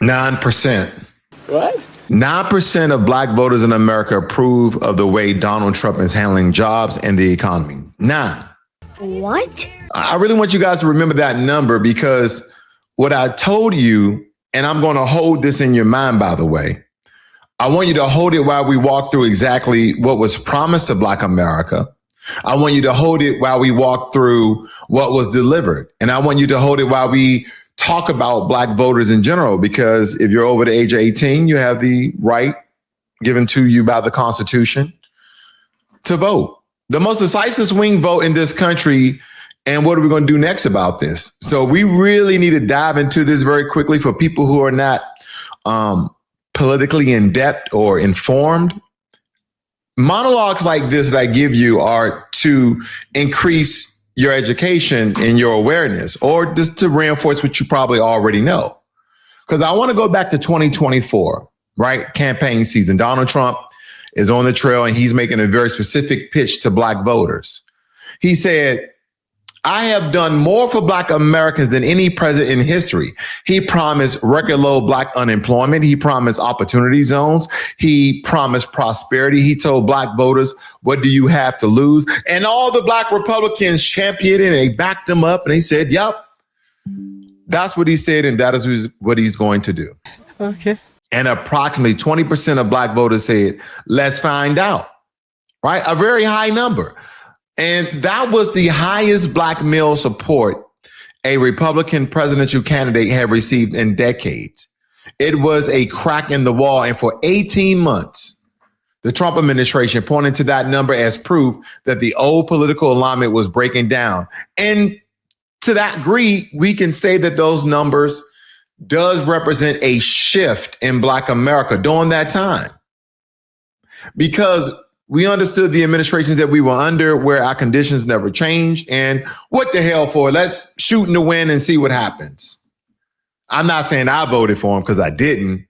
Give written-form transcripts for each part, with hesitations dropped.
9%. What? 9% of black voters in America approve of the way Donald Trump is handling jobs and the economy. 9. What? I really want you guys to remember that number, because what I told you, and I'm going to hold this in your mind, by the way, I want you to hold it while we walk through exactly what was promised to Black America. I want you to hold it while we walk through what was delivered. And I want you to hold it while we talk about Black voters in general, because if you're over the age of 18, you have the right given to you by the Constitution to vote. The most decisive swing vote in this country. And what are we going to do next about this? So we really need to dive into this very quickly for people who are not politically in depth or informed. Monologues like this that I give you are to increase your education and your awareness, or just to reinforce what you probably already know. Because I want to go back to 2024, right? Campaign season. Donald Trump is on the trail and he's making a very specific pitch to Black voters. He said, I have done more for Black Americans than any president in history. He promised record low Black unemployment. He promised opportunity zones. He promised prosperity. He told Black voters, what do you have to lose? And all the Black Republicans championed it and they backed him up and they said, yep, that's what he said. And that is what he's going to do. Okay. And approximately 20% of Black voters said, let's find out, right? A very high number. And that was the highest Black male support a Republican presidential candidate had received in decades. It was a crack in the wall. And for 18 months, the Trump administration pointed to that number as proof that the old political alignment was breaking down. And to that degree, we can say that those numbers does represent a shift in Black America during that time. Because we understood the administrations that we were under where our conditions never changed. And what the hell for? Let's shoot in the wind and see what happens. I'm not saying I voted for him because I didn't,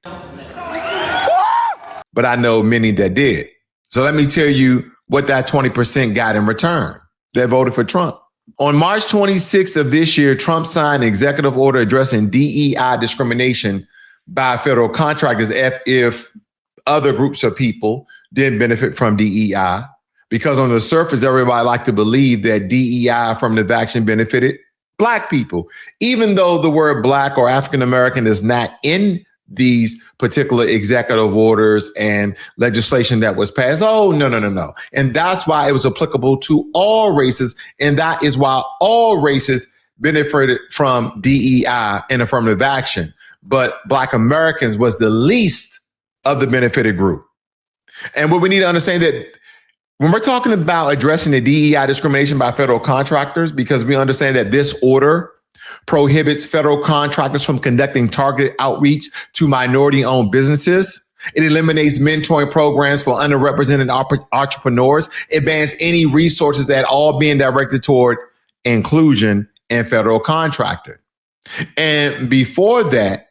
but I know many that did. So let me tell you what that 20% got in return that voted for Trump. On March 26th of this year, Trump signed an executive order addressing DEI discrimination by federal contractors if other groups of people didn't benefit from DEI, because on the surface, everybody liked to believe that DEI affirmative action benefited Black people, even though the word Black or African-American is not in these particular executive orders and legislation that was passed. Oh, no. And that's why it was applicable to all races. And that is why all races benefited from DEI and affirmative action. But Black Americans was the least of the benefited group. And what we need to understand that when we're talking about addressing the DEI discrimination by federal contractors, because we understand that this order prohibits federal contractors from conducting targeted outreach to minority-owned businesses. It eliminates mentoring programs for underrepresented entrepreneurs. It bans any resources at all being directed toward inclusion in federal contractor. And before that,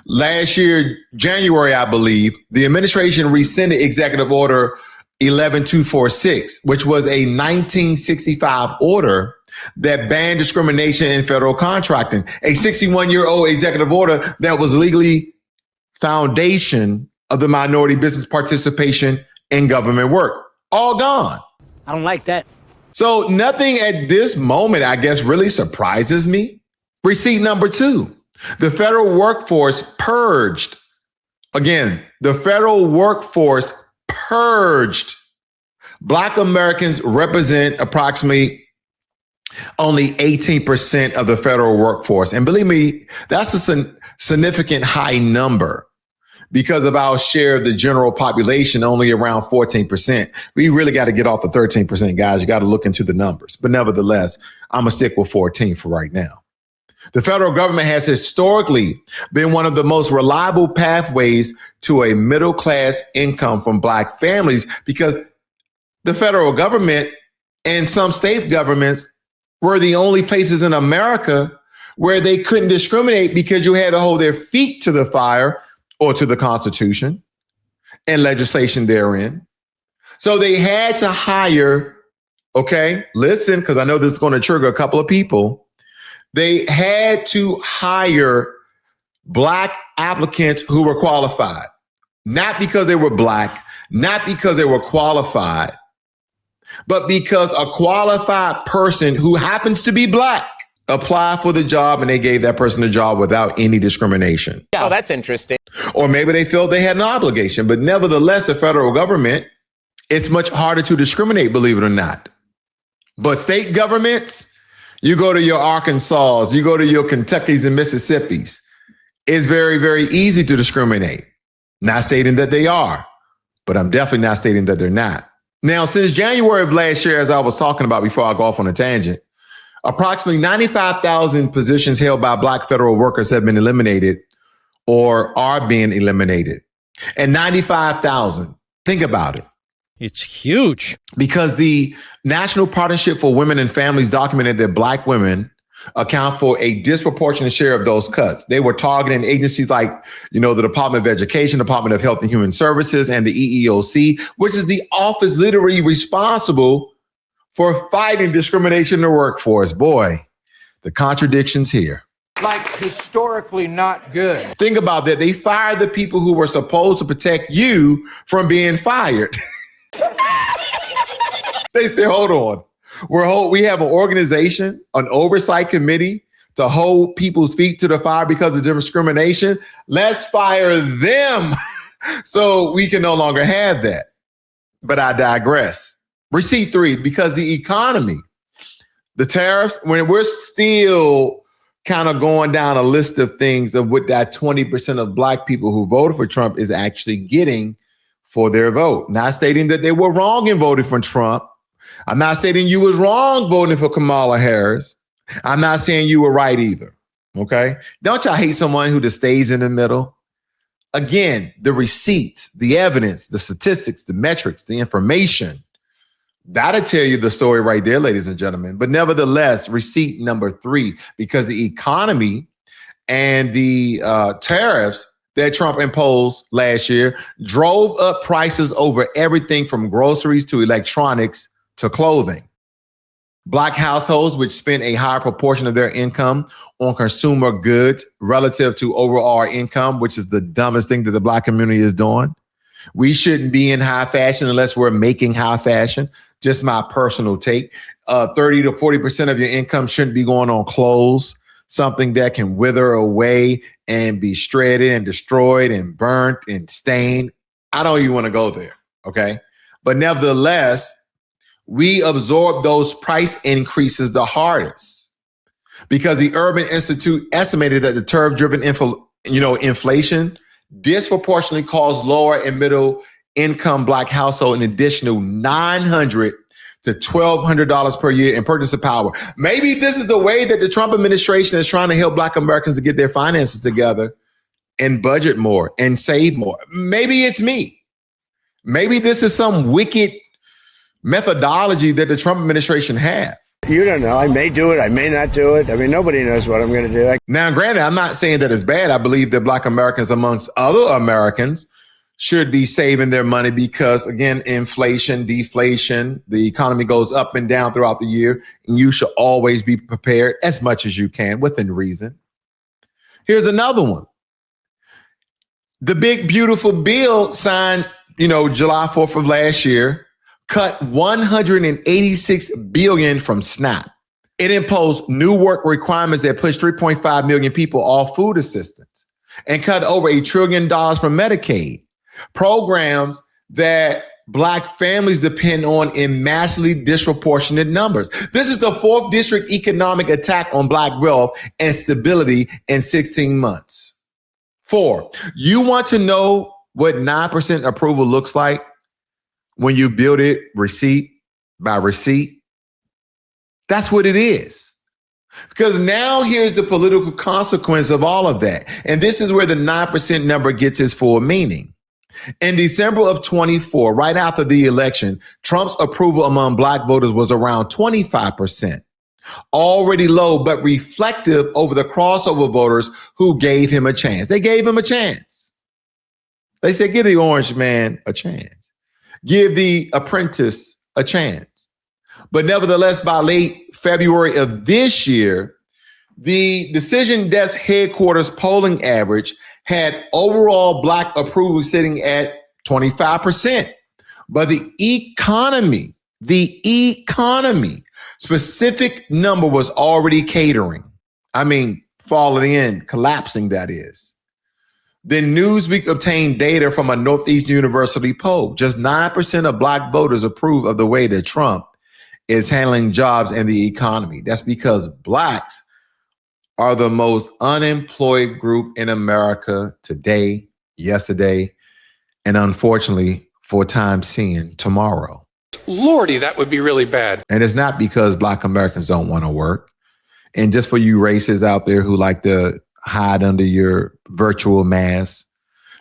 last year, January, I believe, the administration rescinded Executive Order 11246, which was a 1965 order that banned discrimination in federal contracting. A 61-year-old executive order that was legally foundation of the minority business participation in government work. All gone. I don't like that. So nothing at this moment, I guess, really surprises me. Receipt number 2. The federal workforce purged. Again, the federal workforce purged. Black Americans represent approximately only 18% of the federal workforce. And believe me, that's a significant high number because of our share of the general population, only around 14%. We really got to get off the 13%, guys. You got to look into the numbers. But nevertheless, I'm going to stick with 14 for right now. The federal government has historically been one of the most reliable pathways to a middle-class income from Black families, because the federal government and some state governments were the only places in America where they couldn't discriminate, because you had to hold their feet to the fire or to the Constitution and legislation therein. So they had to hire, okay, listen, because I know this is going to trigger a couple of people. They had to hire Black applicants who were qualified, not because they were black, not because they were qualified, but because a qualified person who happens to be black applied for the job and they gave that person the job without any discrimination. Oh, that's interesting. Or maybe they felt they had an obligation, but nevertheless, the federal government, it's much harder to discriminate, believe it or not. But state governments, you go to your Arkansas, you go to your Kentuckys and Mississippis, it's very, very easy to discriminate. Not stating that they are, but I'm definitely not stating that they're not. Now, since January of last year, as I was talking about before I go off on a tangent, approximately 95,000 positions held by black federal workers have been eliminated or are being eliminated. And 95,000, think about it. It's huge. Because the National Partnership for Women and Families documented that black women account for a disproportionate share of those cuts. They were targeting agencies like, the Department of Education, Department of Health and Human Services, and the EEOC, which is the office literally responsible for fighting discrimination in the workforce. Boy, the contradictions here. Like historically not good. Think about that. They fired the people who were supposed to protect you from being fired. They said, hold on. We have an organization, an oversight committee to hold people's feet to the fire because of discrimination. Let's fire them so we can no longer have that. But I digress. Receipt 3, because the economy, the tariffs, when we're still kind of going down a list of things of what that 20% of black people who voted for Trump is actually getting for their vote. Not stating that they were wrong in voting for Trump. I'm not saying you was wrong voting for Kamala Harris. I'm not saying you were right either. Okay. Don't y'all hate someone who just stays in the middle? Again, the receipts, the evidence, the statistics, the metrics, the information, that'll tell you the story right there, ladies and gentlemen. But nevertheless, receipt number 3, because the economy and the tariffs that Trump imposed last year drove up prices over everything from groceries to electronics to clothing. Black households, which spend a higher proportion of their income on consumer goods relative to overall income, which is the dumbest thing that the black community is doing. We shouldn't be in high fashion unless we're making high fashion. Just my personal take. 30 to 40% of your income shouldn't be going on clothes, something that can wither away and be shredded and destroyed and burnt and stained. I don't even want to go there. Okay. But nevertheless, we absorb those price increases the hardest because the Urban Institute estimated that the tariff-driven inflation disproportionately caused lower and middle income black household an additional $900 to $1,200 per year in purchasing power. Maybe this is the way that the Trump administration is trying to help black Americans to get their finances together and budget more and save more. Maybe it's me. Maybe this is some wicked methodology that the Trump administration have. You don't know. I may do it. I may not do it. I mean, nobody knows what I'm going to do. Now, granted, I'm not saying that it's bad. I believe that black Americans, amongst other Americans, should be saving their money because, again, inflation, deflation, the economy goes up and down throughout the year, and you should always be prepared as much as you can within reason. Here's another one. The big, beautiful bill signed, July 4th of last year, cut $186 billion from SNAP. It imposed new work requirements that pushed 3.5 million people off food assistance and cut over $1 trillion from Medicaid, programs that black families depend on in massively disproportionate numbers. This is the 4th district economic attack on black wealth and stability in 16 months. 4, you want to know what 9% approval looks like? When you build it receipt by receipt, that's what it is. Because now here's the political consequence of all of that. And this is where the 9% number gets its full meaning. In December of 24, right after the election, Trump's approval among black voters was around 25%, already low, but reflective over the crossover voters who gave him a chance. They gave him a chance. They said, give the orange man a chance. Give the apprentice a chance. But nevertheless, by late February of this year, the Decision Desk headquarters polling average had overall Black approval sitting at 25%. But the economy, specific number was already catering. I mean, falling in, collapsing, that is. Then Newsweek obtained data from a Northeastern University poll. Just 9% of Black voters approve of the way that Trump is handling jobs and the economy. That's because Blacks are the most unemployed group in America today, yesterday, and unfortunately, for time seeing, tomorrow. Lordy, that would be really bad. And it's not because Black Americans don't want to work. And just for you racists out there who like to hide under your virtual mask,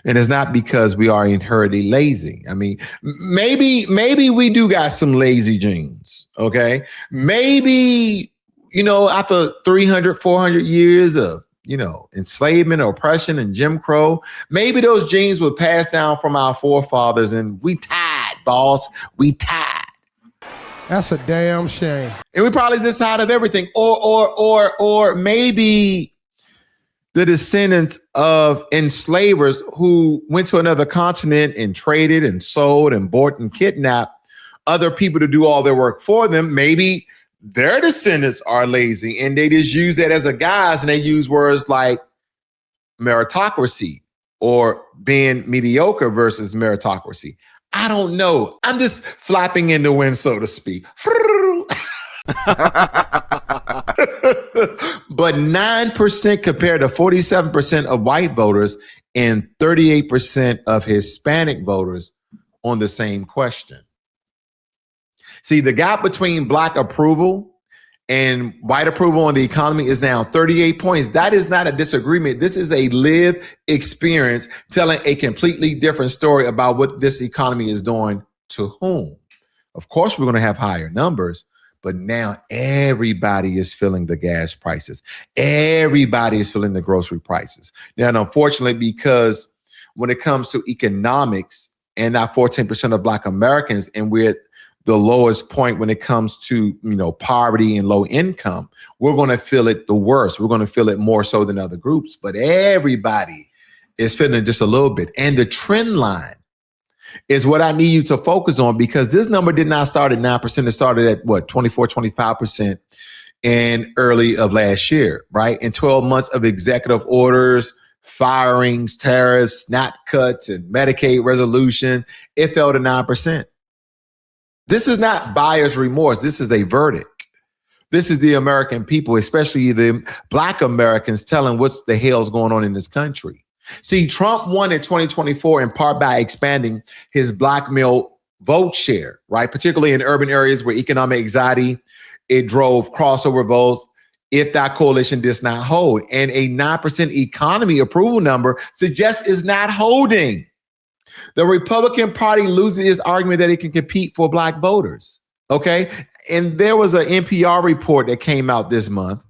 and it's not because we are inherently lazy. I mean, maybe we do got some lazy genes, okay? Maybe, after 300, 400 years of, enslavement, oppression, and Jim Crow, maybe those genes were passed down from our forefathers, and we tied, boss. We tied. That's a damn shame. And we probably this side of everything. Or maybe the descendants of enslavers who went to another continent and traded and sold and bought and kidnapped other people to do all their work for them. Maybe their descendants are lazy and they just use that as a guise, and they use words like meritocracy or being mediocre versus meritocracy. I don't know. I'm just flapping in the wind, so to speak. But 9% compared to 47% of white voters and 38% of Hispanic voters on the same question. See, the gap between Black approval and white approval on the economy is now 38 points. That is not a disagreement. This is a lived experience telling a completely different story about what this economy is doing to whom. Of course, we're going to have higher numbers, but now everybody is feeling the gas prices. Everybody is feeling the grocery prices. Now, unfortunately, because when it comes to economics and not 14% of Black Americans, and we're at the lowest point when it comes to, poverty and low income, we're going to feel it the worst. We're going to feel it more so than other groups, but everybody is feeling just a little bit. And the trend line is what I need you to focus on, because this number did not start at 9%. It started at 24, 25% in early of last year, right? In 12 months of executive orders, firings, tariffs, SNAP cuts, and Medicaid resolution, it fell to 9%. This is not buyer's remorse. This is a verdict. This is the American people, especially the Black Americans, telling what's the hell's going on in this country. See, Trump won in 2024 in part by expanding his Black male vote share, right? Particularly in urban areas where economic anxiety, it drove crossover votes if that coalition does not hold. And a 9% economy approval number suggests it's not holding. The Republican Party loses its argument that it can compete for Black voters, okay? And there was an NPR report that came out this month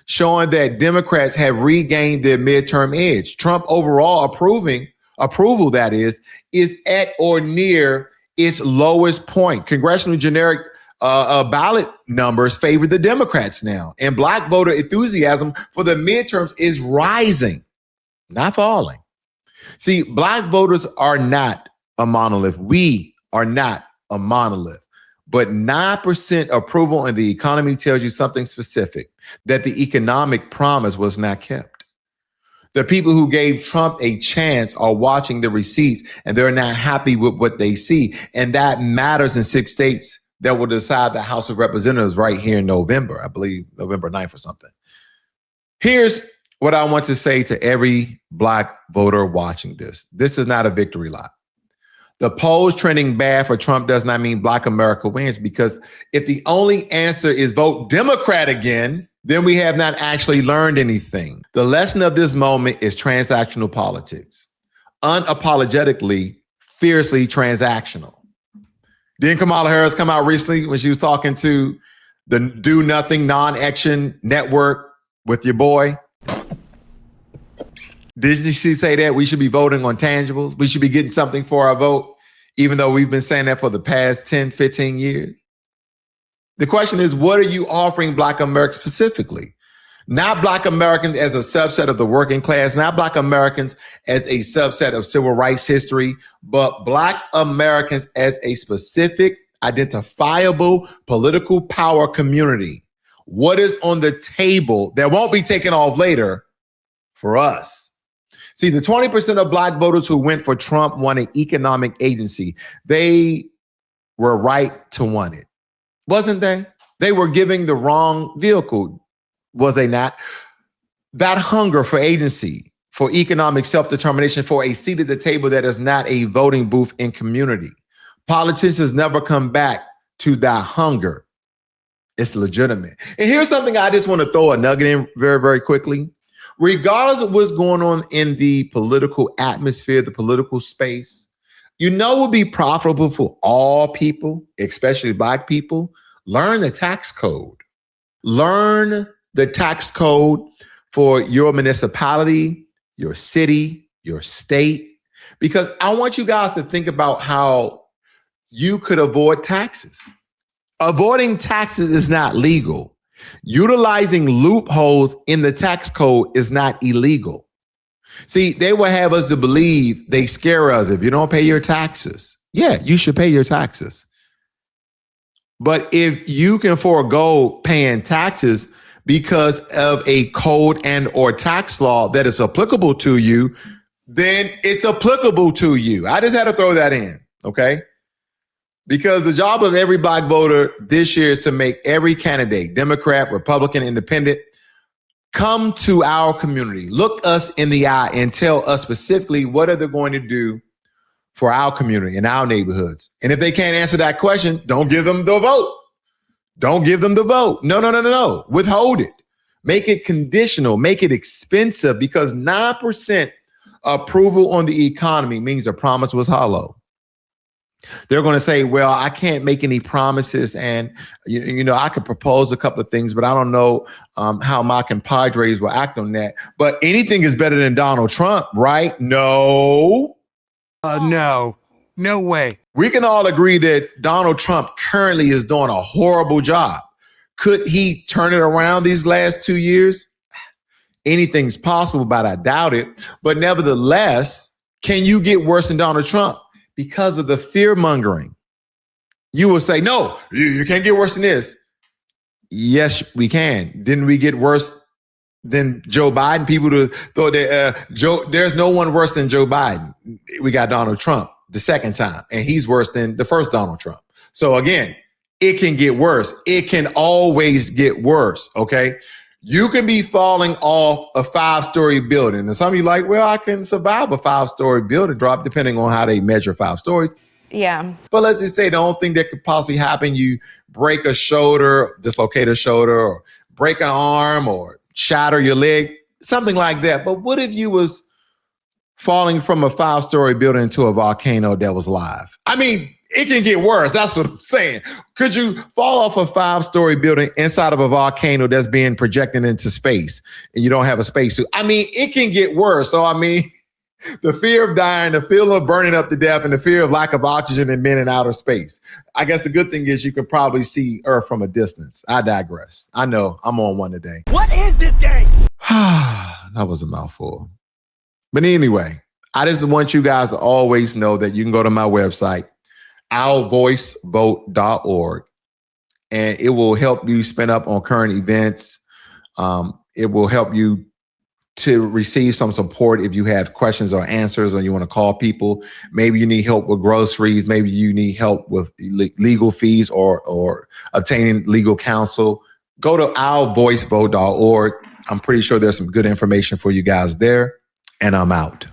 showing that Democrats have regained their midterm edge. Trump overall approval, that is at or near its lowest point. Congressional generic ballot numbers favor the Democrats now. And Black voter enthusiasm for the midterms is rising, not falling. See, Black voters are not a monolith. We are not a monolith. But 9% approval in the economy tells you something specific, that the economic promise was not kept. The people who gave Trump a chance are watching the receipts, and they're not happy with what they see. And that matters in 6 states that will decide the House of Representatives right here in November, I believe November 9th or something. Here's what I want to say to every Black voter watching this. This is not a victory lap. The polls trending bad for Trump does not mean Black America wins, because if the only answer is vote Democrat again, then we have not actually learned anything. The lesson of this moment is transactional politics. Unapologetically, fiercely transactional. Didn't Kamala Harris come out recently when she was talking to the Do Nothing Non-Action Network with your boy? Didn't she say that we should be voting on tangibles? We should be getting something for our vote, even though we've been saying that for the past 10, 15 years? The question is, what are you offering Black America specifically? Not Black Americans as a subset of the working class, not Black Americans as a subset of civil rights history, but Black Americans as a specific, identifiable political power community. What is on the table that won't be taken off later for us? See, the 20% of Black voters who went for Trump wanted economic agency. They were right to want it, wasn't they? They were giving the wrong vehicle. Was they not? That hunger for agency, for economic self-determination, for a seat at the table that is not a voting booth in community. Politicians never come back to that hunger. It's legitimate. And here's something I just want to throw a nugget in very, very quickly. Regardless of what's going on in the political atmosphere, the political space, you know it would be profitable for all people, especially Black people. Learn the tax code. Learn the tax code for your municipality, your city, your state, because I want you guys to think about how you could avoid taxes. Avoiding taxes is not legal. Utilizing loopholes in the tax code is not illegal. See, they will have us to believe, they scare us. If you don't pay your taxes, yeah, you should pay your taxes. But if you can forego paying taxes because of a code and or tax law that is applicable to you, then it's applicable to you. I just had to throw that in, okay? Because the job of every Black voter this year is to make every candidate, Democrat, Republican, Independent, come to our community, look us in the eye and tell us specifically what are they going to do for our community and our neighborhoods. And if they can't answer that question, don't give them the vote. Don't give them the vote. No. Withhold it. Make it conditional. Make it expensive, because 9% approval on the economy means the promise was hollow. They're going to say, well, I can't make any promises. And, you know, I could propose a couple of things, but I don't know how my compadres will act on that. But anything is better than Donald Trump, right? No. No way. We can all agree that Donald Trump currently is doing a horrible job. Could he turn it around these last 2 years? Anything's possible, but I doubt it. But nevertheless, can you get worse than Donald Trump? Because of the fear mongering. You will say, no, you can't get worse than this. Yes, we can. Didn't we get worse than Joe Biden? People thought that there's no one worse than Joe Biden. We got Donald Trump the second time, and he's worse than the first Donald Trump. So again, it can get worse. It can always get worse, okay? You can be falling off a 5-story building. And some of you like, well, I can survive a 5-story building drop, depending on how they measure 5 stories. Yeah. But let's just say the only thing that could possibly happen, you break a shoulder, dislocate a shoulder, or break an arm, or shatter your leg, something like that. But what if you was falling from a 5-story building into a volcano that was live? I mean, it can get worse. That's what I'm saying. Could you fall off a 5-story building inside of a volcano that's being projected into space and you don't have a spacesuit? I mean, it can get worse. So, I mean, the fear of dying, the fear of burning up to death, and the fear of lack of oxygen and men in outer space. I guess the good thing is you can probably see Earth from a distance. I digress. I know I'm on one today. What is this game? That was a mouthful. But anyway, I just want you guys to always know that you can go to my website, ourvoicevote.org, and it will help you spin up on current events. It will help you to receive some support if you have questions or answers, or you want to call people. Maybe you need help with groceries. Maybe you need help with legal fees or obtaining legal counsel. Go to ourvoicevote.org. I'm pretty sure there's some good information for you guys there, and I'm out.